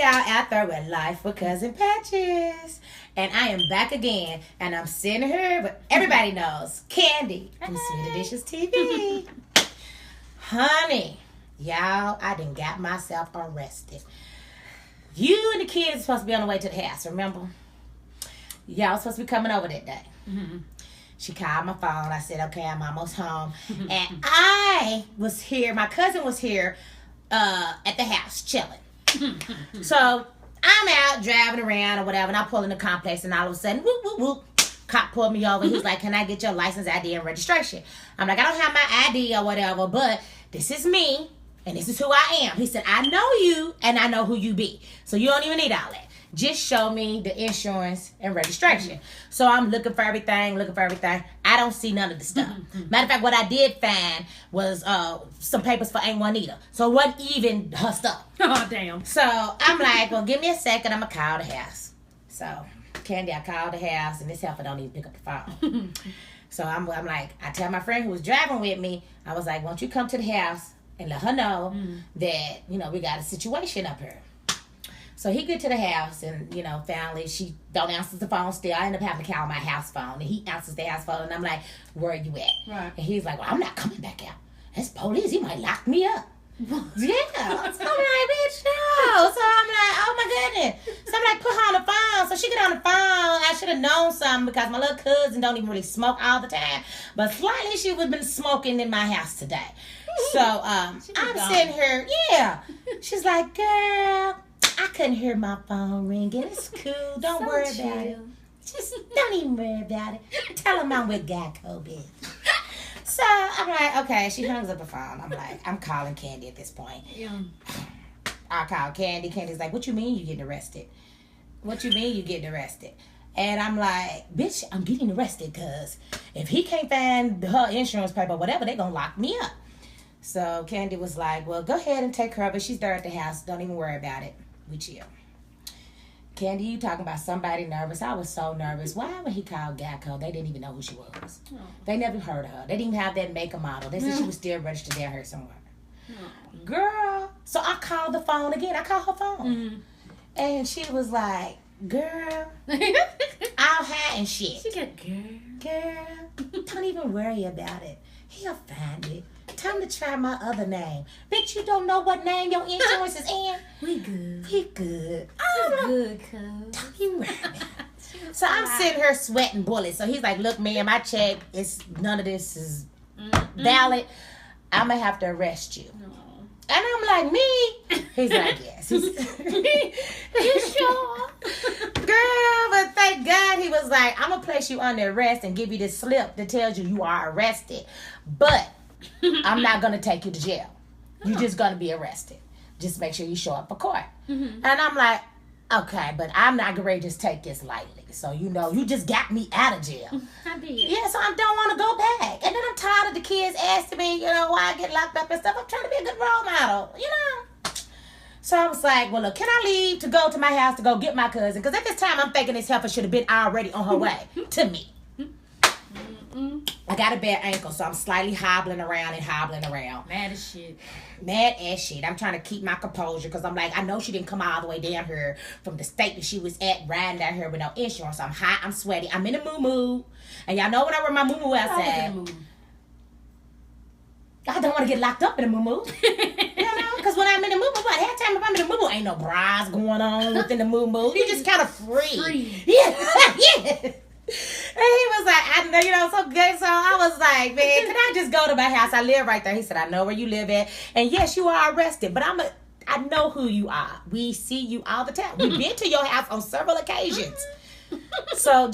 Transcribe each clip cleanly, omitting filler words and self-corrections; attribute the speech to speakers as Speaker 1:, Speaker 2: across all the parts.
Speaker 1: y'all out there with Life with Cousin Patches. And I am back again. And I'm sitting here, but everybody knows, Candy from Sweet Additions TV. Honey, y'all, I done got myself arrested. You and the kids are supposed to be on the way to the house, remember? Y'all supposed to be coming over that day. Mm-hmm. She called my phone. I said, okay, I'm almost home. And I was here, my cousin was here at the house chilling. So I'm out driving around or whatever, and I pull in the complex, and all of a sudden, whoop, whoop, whoop, cop pulled me over. He's like, can I get your license, ID, and registration? I'm like, I don't have my ID or whatever, but this is me, and this is who I am. He said, I know you, and I know who you be. So you don't even need all that. Just show me the insurance and registration. So I'm looking for everything. I don't see none of the stuff. Matter of fact, what I did find was some papers for Aunt Juanita. So it wasn't even her stuff.
Speaker 2: Oh, damn.
Speaker 1: So I'm like, well, give me a second. I'm going to call the house. So, Candy, I called the house, and this helper don't even pick up the phone. So I'm like, I tell my friend who was driving with me, I was like, won't you come to the house and let her know that, we got a situation up here. So he get to the house, and, finally, she don't answer the phone still. I end up having to call my house phone, and he answers the house phone, and I'm like, where are you at? Right. And he's like, well, I'm not coming back out. That's police. He might lock me up. Yeah. So I'm like, bitch, no. So I'm like, oh, my goodness. So I'm like, put her on the phone. So she get on the phone. I should have known something because my little cousin don't even really smoke all the time. But slightly, she would have been smoking in my house today. So I'm sitting here. Yeah. She's like, girl, I couldn't hear my phone ringing. It's cool. Don't worry about it. Just don't even worry about it. Tell him I'm with Geico, bitch. So I'm like, okay. She hangs up the phone. I'm like, I'm calling Candy at this point. Yeah. I call Candy. Candy's like, what you mean you getting arrested? What you mean you getting arrested? And I'm like, bitch, I'm getting arrested because if he can't find her insurance paper or whatever, they gonna lock me up. So Candy was like, well, go ahead and take her of it. She's there at the house. Don't even worry about it. We chill. Candy, you talking about somebody nervous. I was so nervous. Why would he call Geico? They didn't even know who she was. Oh. They never heard of her. They didn't even have that make a model. They said she was still registered down here somewhere. Oh. Girl. So I called the phone again. I called her phone. Mm-hmm. And she was like, girl, I'll hide and shit.
Speaker 2: She got,
Speaker 1: girl, don't even worry about it. He'll find it. Tell him to try my other name. Bitch, you don't know what name your insurance is in?
Speaker 2: We good.
Speaker 1: Oh,
Speaker 2: good, cuz.
Speaker 1: Don't you worry about it. So I'm sitting here sweating bullets. So he's like, look, ma'am, my check, none of this is valid. I'm going to have to arrest you. No. And I'm like, me? He's like, yes. You sure? Girl, but thank God he was like, I'm going to place you under arrest and give you this slip that tells you are arrested. But I'm not going to take you to jail. You're just going to be arrested. Just make sure you show up for court. Mm-hmm. And I'm like, okay, but I'm not going to just take this lightly. So, you just got me out of jail.
Speaker 2: I did.
Speaker 1: Yeah, so I don't want to go back. And then I'm tired of the kids asking me, why I get locked up and stuff. I'm trying to be a good role model, So I was like, well, look, can I leave to go to my house to go get my cousin? Because at this time, I'm thinking this helper should have been already on her way to me. I got a bad ankle, so I'm slightly hobbling around.
Speaker 2: Mad as shit.
Speaker 1: I'm trying to keep my composure because I'm like, I know she didn't come all the way down here from the state that she was at, riding down here with no insurance. I'm hot, I'm sweaty, I'm in a moo-moo. And y'all know when I wear my moo-moo outside, I don't want to get locked up in a moo-moo. Because when I'm in the moo-moo, by that time if I'm in the moo-moo, ain't no bras going on within the moo-moo. You're just kind of free. Yeah. And he was like, so good. So I was like, man, can I just go to my house? I live right there. He said, I know where you live at. And yes, you are arrested, but I know who you are. We see you all the time. We've been to your house on several occasions. So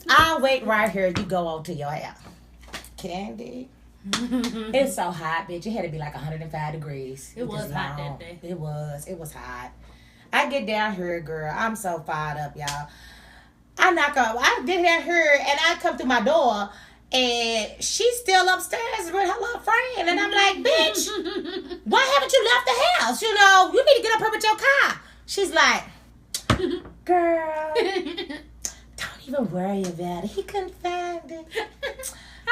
Speaker 1: I'll wait right here. You go on to your house. Candy. It's so hot, bitch. It had to be like 105 degrees.
Speaker 2: It was hot that day.
Speaker 1: It was hot. I get down here, girl. I'm so fired up, y'all. I get down here and I come through my door and she's still upstairs with her little friend. And I'm like, bitch, why haven't you left the house? You need to get up here with your car. She's like, girl, don't even worry about it. He couldn't find it.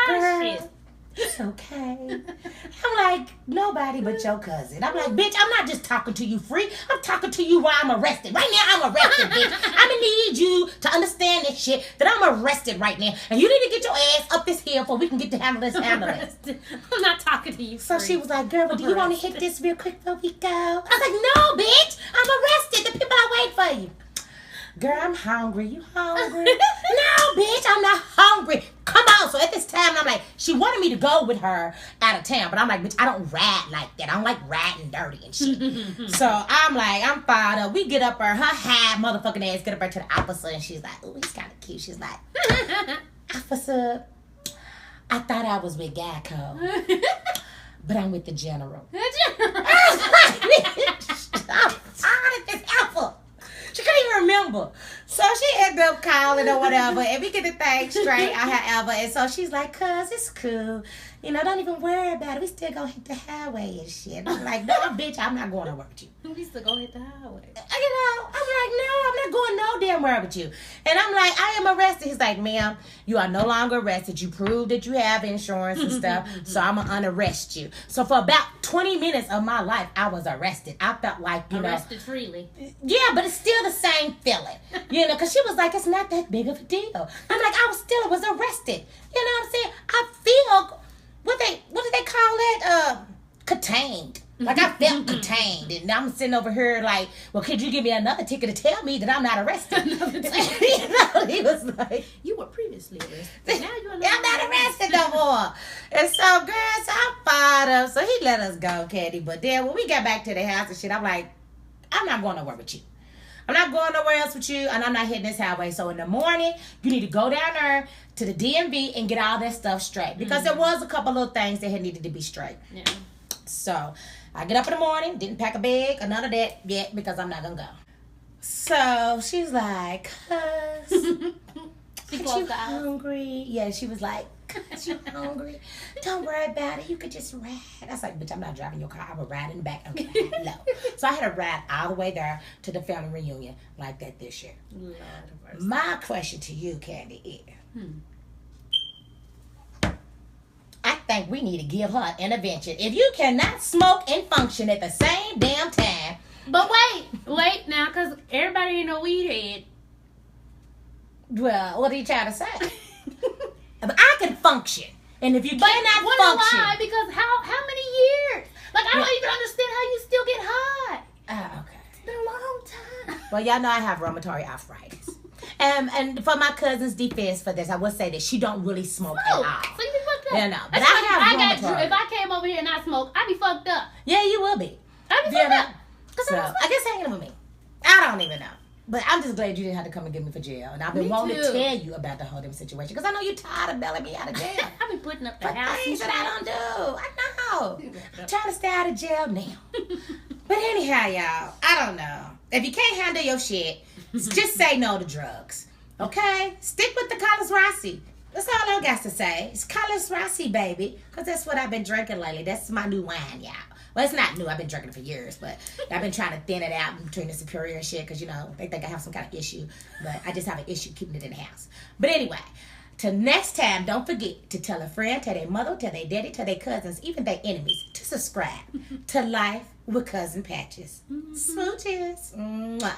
Speaker 2: Girl, shit.
Speaker 1: It's okay. I'm like, nobody but your cousin. I'm like, bitch, I'm not just talking to you free. I'm talking to you while I'm arrested. Right now, I'm arrested, bitch. I'm gonna need you to understand this shit, that I'm arrested right now. And you need to get your ass up this hill before we can get to handle this.
Speaker 2: I'm not talking to you
Speaker 1: So
Speaker 2: free.
Speaker 1: she was like, girl, well, do you want to hit this real quick before we go? I was like, no, bitch. I'm arrested. The people are waiting for you. Girl, I'm hungry. You hungry? No, bitch, I'm not hungry. Come on. So at this time, I'm like, she wanted me to go with her out of town. But I'm like, bitch, I don't ride like that. I don't like riding dirty and shit. So I'm like, I'm fired up. We get up her high motherfucking ass, get up her to the officer. And she's like, ooh, he's kind of cute. She's like, officer, I thought I was with Geico. But I'm with the general. I'm tired of this alpha. She couldn't even remember. So she ended up calling or whatever. And we get the thing straight or however. And so she's like, cuz, it's cool. You know, don't even worry about it. We still gonna hit the highway and shit. And I'm like, no, bitch, I'm not going to work with you.
Speaker 2: We still gonna hit the highway.
Speaker 1: You know, I'm like, no, I'm not going no damn where with you. And I'm like, I am arrested. He's like, ma'am, you are no longer arrested. You proved that you have insurance and stuff. So I'm going to unarrest you. So for about 20 minutes of my life, I was arrested. I felt like, you
Speaker 2: Arrested freely.
Speaker 1: Yeah, but it's still the same feeling. You know, because she was like, it's not that big of a deal. I'm like, I was arrested. You know what I'm saying? I feel, what did they call it? Contained. Like, I felt contained. And I'm sitting over here like, well, could you give me another ticket to tell me that I'm not arrested? You know, he was like,
Speaker 2: you were previously arrested. Now you're
Speaker 1: I'm not arrested no more. And so, girl, so I'm fired up. So he let us go, Candy. But then when we got back to the house and shit, I'm like, I'm not going nowhere with you. I'm not going nowhere else with you, and I'm not hitting this highway. So in the morning, you need to go down there to the DMV and get all that stuff straight. Because there was a couple little things that had needed to be straight.
Speaker 2: Yeah.
Speaker 1: So I get up in the morning, didn't pack a bag or none of that yet because I'm not going to go. So she's like, cuz,
Speaker 2: She
Speaker 1: are you hungry? Yeah, she was like, cuz, you hungry? Don't worry about it. You could just ride. I was like, bitch, I'm not driving your car. I will ride in the back and ride low. So I had to ride all the way there to the family reunion like that this year.
Speaker 2: Lord of mercy.
Speaker 1: My question to you, Candy, is I think we need to give her an intervention. If you cannot smoke and function at the same damn time.
Speaker 2: But wait now, because everybody ain't no weed head.
Speaker 1: Well, what are you trying to say? But I can function. And if you cannot function.
Speaker 2: Why? Because how many years? Like, I don't even understand how you still get high.
Speaker 1: Oh, okay.
Speaker 2: It's been a long time.
Speaker 1: Well, y'all know I have rheumatoid arthritis. And for my cousin's defense for this, I would say that she don't really smoke at all.
Speaker 2: So you be fucked up.
Speaker 1: Yeah, no. But I have rheumatoid.
Speaker 2: If I came over here and I smoke, I'd be fucked up.
Speaker 1: Yeah, you will be.
Speaker 2: I'd be fucked up.
Speaker 1: So, I guess hanging with me. I don't even know. But I'm just glad you didn't have to come and get me for jail. And I've been wanting to tell you about the whole damn situation. Because I know you're tired of bailing me out of jail.
Speaker 2: I be putting up the
Speaker 1: For
Speaker 2: house.
Speaker 1: things that I don't do. I know. I'm trying to stay out of jail now. But anyhow, y'all, I don't know. If you can't handle your shit, just say no to drugs. Okay? Stick with the Carlos Rossi. That's all I got to say. It's Carlos Rossi, baby. Because that's what I've been drinking lately. That's my new wine, y'all. Well, it's not new. I've been drinking it for years, but I've been trying to thin it out between the Superior and shit because, you know, they think I have some kind of issue, but I just have an issue keeping it in the house. But anyway, till next time, don't forget to tell a friend, tell their mother, tell their daddy, tell their cousins, even their enemies, to subscribe to Life with Cousin Patches. Smooches. Mwah.